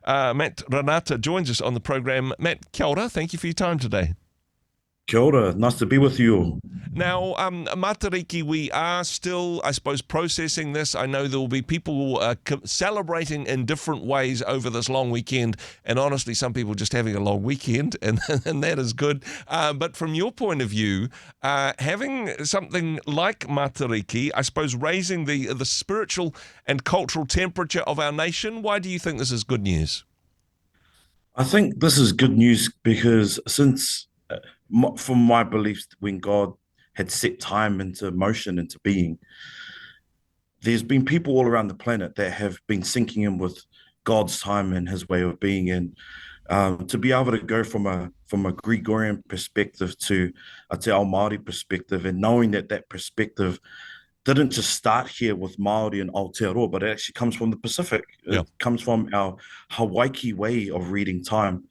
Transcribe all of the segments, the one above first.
Matt Renata joins us on the program. Matt, kia ora. Thank you for your time today. Kia ora, nice to be with you. Now, Matariki, we are still, I suppose, processing this. I know there will be people celebrating in different ways over this long weekend, and honestly, some people just having a long weekend, and, and that is good. But from your point of view, having something like Matariki, I suppose, raising the spiritual and cultural temperature of our nation, why do you think this is good news? I think this is good news because since, from my beliefs, when God had set time into motion, into being, there's been people all around the planet that have been sinking in with God's time and His way of being. And to be able to go from a Gregorian perspective to a Te Ao Māori perspective, and knowing that that perspective didn't just start here with Maori and Aotearoa, but it actually comes from the Pacific. Yeah. It comes from our Hawaii way of reading time.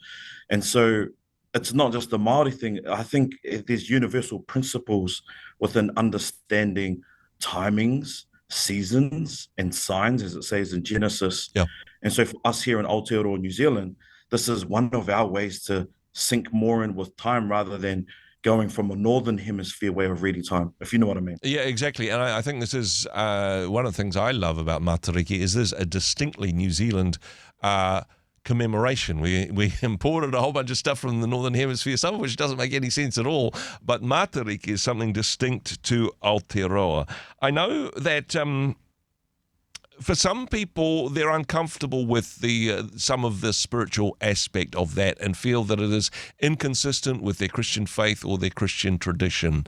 And so it's not just the Maori thing. I think there's universal principles within understanding timings, seasons, and signs, as it says in Genesis. Yeah. And so for us here in Aotearoa, New Zealand, this is one of our ways to sync more in with time rather than going from a northern hemisphere way of reading time, if you know what I mean. Yeah, exactly. And I think this is one of the things I love about Matariki is this a distinctly New Zealand commemoration. We imported a whole bunch of stuff from the Northern Hemisphere, some of which doesn't make any sense at all, but Matariki is something distinct to Aotearoa. I know that for some people, they're uncomfortable with the some of the spiritual aspect of that and feel that it is inconsistent with their Christian faith or their Christian tradition.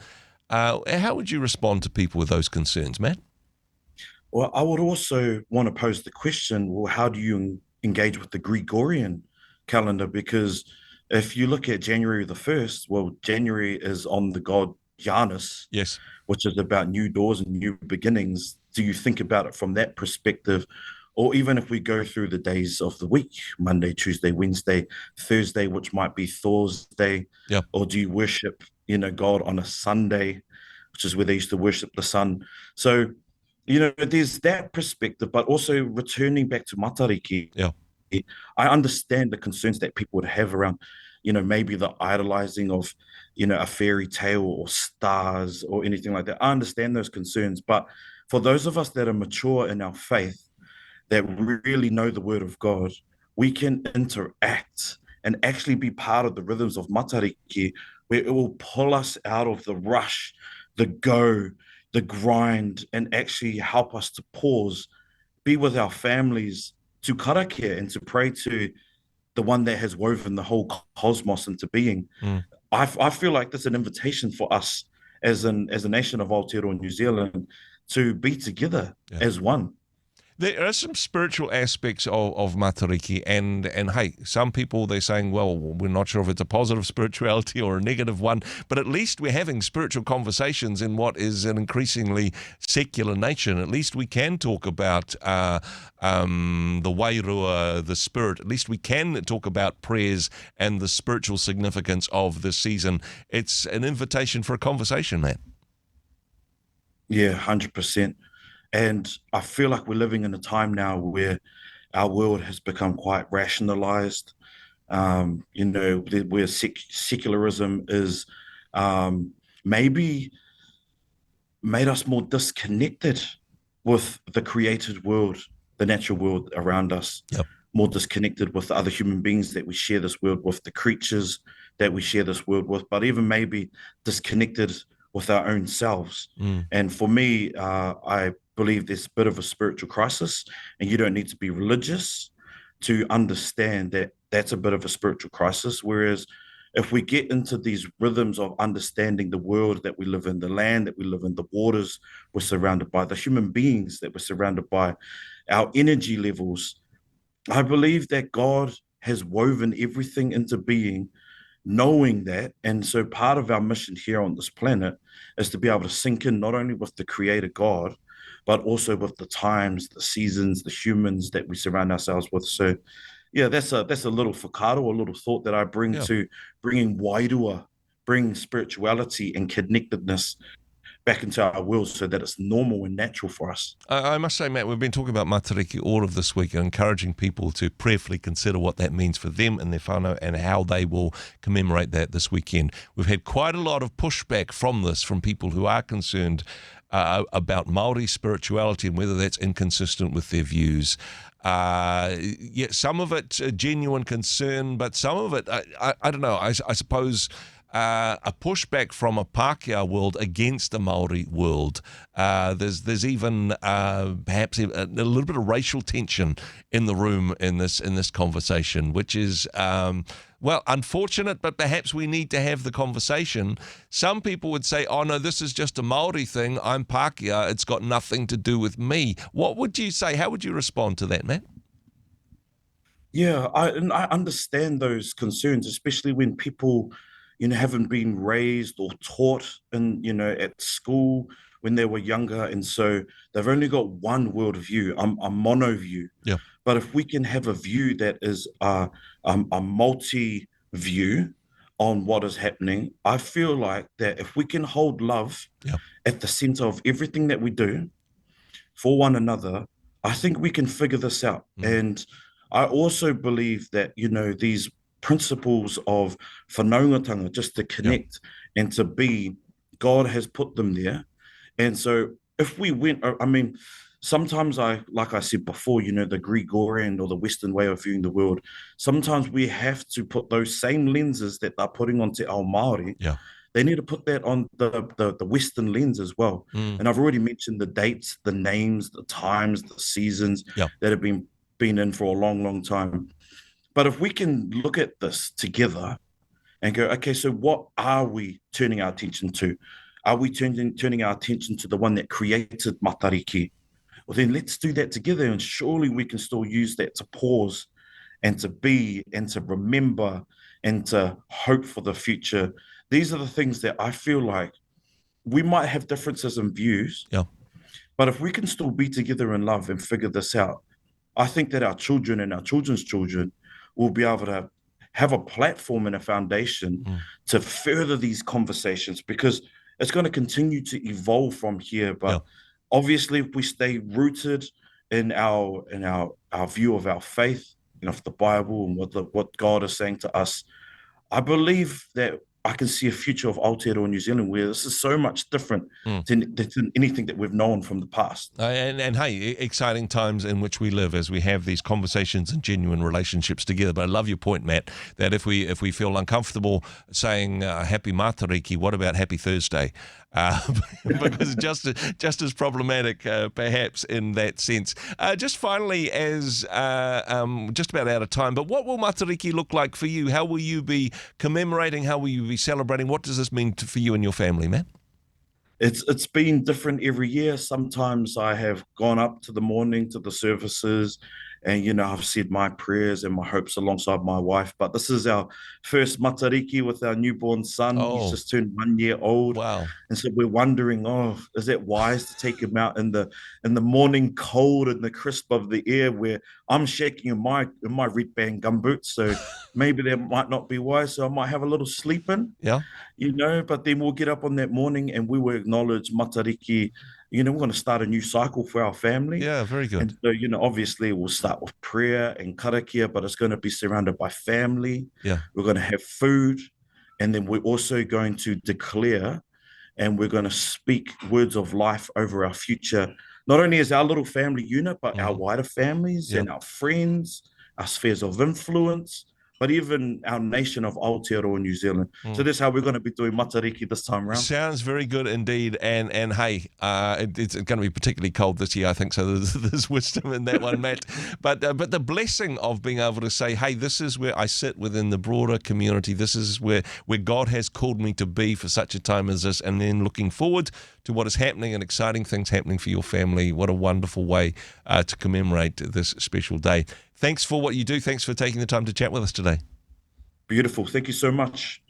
How would you respond to people with those concerns, Matt? Well, I would also want to pose the question, well, how do you engage with the Gregorian calendar? Because if you look at January the 1st, well, January is on the god Janus, Yes. which is about new doors and new beginnings. Do you think about it from that perspective? Or even if we go through the days of the week, Monday, Tuesday, Wednesday, Thursday, which might be Thor's Day, Yeah. or do you worship, God on a Sunday, which is where they used to worship the sun? So, there's that perspective, but also returning back to Matariki, Yeah. I understand the concerns that people would have around, maybe the idolizing of, a fairy tale or stars or anything like that. I understand those concerns, but for those of us that are mature in our faith, that really know the word of God, we can interact and actually be part of the rhythms of Matariki, where it will pull us out of the rush, the go, the grind, and actually help us to pause, be with our families, to karakia and to pray to the one that has woven the whole cosmos into being. Mm. I feel like that's an invitation for us as a nation of Aotearoa New Zealand to be together Yeah. as one. There are some spiritual aspects of Matariki, and hey, some people they're saying, well, we're not sure if it's a positive spirituality or a negative one, but at least we're having spiritual conversations in what is an increasingly secular nation. At least we can talk about the wairua, the spirit. At least we can talk about prayers and the spiritual significance of this season. It's an invitation for a conversation, man. Yeah, 100%. And I feel like we're living in a time now where our world has become quite rationalized. Where secularism is maybe made us more disconnected with the created world, the natural world around us, Yep. more disconnected with the other human beings that we share this world with, the creatures that we share this world with, but even maybe disconnected with our own selves. Mm. And for me, I believe there's a bit of a spiritual crisis, and you don't need to be religious to understand that that's a bit of a spiritual crisis. Whereas if we get into these rhythms of understanding the world that we live in, the land that we live in, the waters we're surrounded by, the human beings that we're surrounded by, our energy levels, I believe that God has woven everything into being, knowing that. And so part of our mission here on this planet is to be able to sink in not only with the creator God, but also with the times, the seasons, the humans that we surround ourselves with. So yeah, that's a little whakaaro, a little thought that I bring Yeah. to bringing wairua, bringing spirituality and connectedness back into our world so that it's normal and natural for us. I must say, Matt, we've been talking about Matariki all of this week and encouraging people to prayerfully consider what that means for them and their whānau and how they will commemorate that this weekend. We've had quite a lot of pushback from this from people who are concerned about Māori spirituality and whether that's inconsistent with their views. Yeah, some of it genuine concern, but some of it, I don't know, I suppose a pushback from a Pākehā world against the Māori world. There's even perhaps a little bit of racial tension in the room in this conversation, which is well, unfortunate, but perhaps we need to have the conversation. Some people would say, oh no, this is just a Māori thing. I'm Pākehā. It's got nothing to do with me. What would you say? How would you respond to that, Matt? Yeah, I understand those concerns, especially when people, haven't been raised or taught in, at school when they were younger, and so they've only got one worldview, a mono view. Yeah. But if we can have a view that is a multi view on what is happening, I feel like that if we can hold love Yeah. at the center of everything that we do for one another, I think we can figure this out. And I also believe that, these principles of whanaungatanga, just to connect and to be, God has put them there. And so if we went, I mean, sometimes like I said before, the Gregorian or the Western way of viewing the world, sometimes we have to put those same lenses that they're putting onto our Māori. Yeah. They need to put that on the Western lens as well. And I've already mentioned the dates, the names, the times, the seasons that have been in for a long, long time. But if we can look at this together and go, okay, so what are we turning our attention to? Are we turning our attention to the one that created Matariki? Well, then let's do that together, and surely we can still use that to pause and to be and to remember and to hope for the future. These are the things that I feel like we might have differences in views, but if we can still be together in love and figure this out, I think that our children and our children's children will be able to have a platform and a foundation to further these conversations, because it's going to continue to evolve from here. But obviously, if we stay rooted in our view of our faith, of the Bible and what God is saying to us, I believe that I can see a future of Aotearoa New Zealand where this is so much different than anything that we've known from the past. And hey, exciting times in which we live as we have these conversations and genuine relationships together. But I love your point, Matt, that if we feel uncomfortable saying Happy Matariki, what about Happy Thursday? Because just as problematic, perhaps, in that sense. Just finally, as just about out of time, but what will Matariki look like for you? How will you be commemorating? How will you be celebrating? What does this mean for you and your family, Matt? It's been different every year. Sometimes I have gone up to the morning to the services, and I've said my prayers and my hopes alongside my wife. But this is our first Matariki with our newborn son. He's just turned 1 year old. Wow. And so we're wondering, is it wise to take him out in the morning cold and the crisp of the air, where I'm shaking in my red band gumboots? So maybe that might not be wise. So I might have a little sleep in. But then we'll get up on that morning and we will acknowledge Matariki. We're going to start a new cycle for our family. Yeah, very good. And so, obviously we'll start with prayer and karakia, but it's going to be surrounded by family. Yeah. We're going to have food. And then we're also going to declare and we're going to speak words of life over our future, not only as our little family unit, but our wider families and our friends, our spheres of influence, but even our nation of Aotearoa New Zealand. So that's how we're going to be doing Matariki this time around. Sounds very good indeed. And hey, it's going to be particularly cold this year, I think, so there's wisdom in that one, Matt. But the blessing of being able to say, hey, this is where I sit within the broader community. This is where God has called me to be for such a time as this. And then looking forward to what is happening and exciting things happening for your family. What a wonderful way to commemorate this special day. Thanks for what you do. Thanks for taking the time to chat with us today. Beautiful. Thank you so much.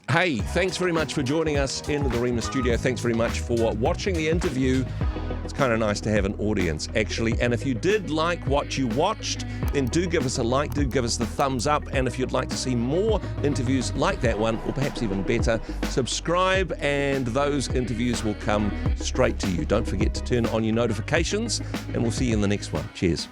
Hey, thanks very much for joining us in the Rhema studio. Thanks very much for watching the interview. It's kind of nice to have an audience, actually. And if you did like what you watched, then do give us a like, do give us the thumbs up. And if you'd like to see more interviews like that one, or perhaps even better, subscribe and those interviews will come straight to you. Don't forget to turn on your notifications, and we'll see you in the next one. Cheers.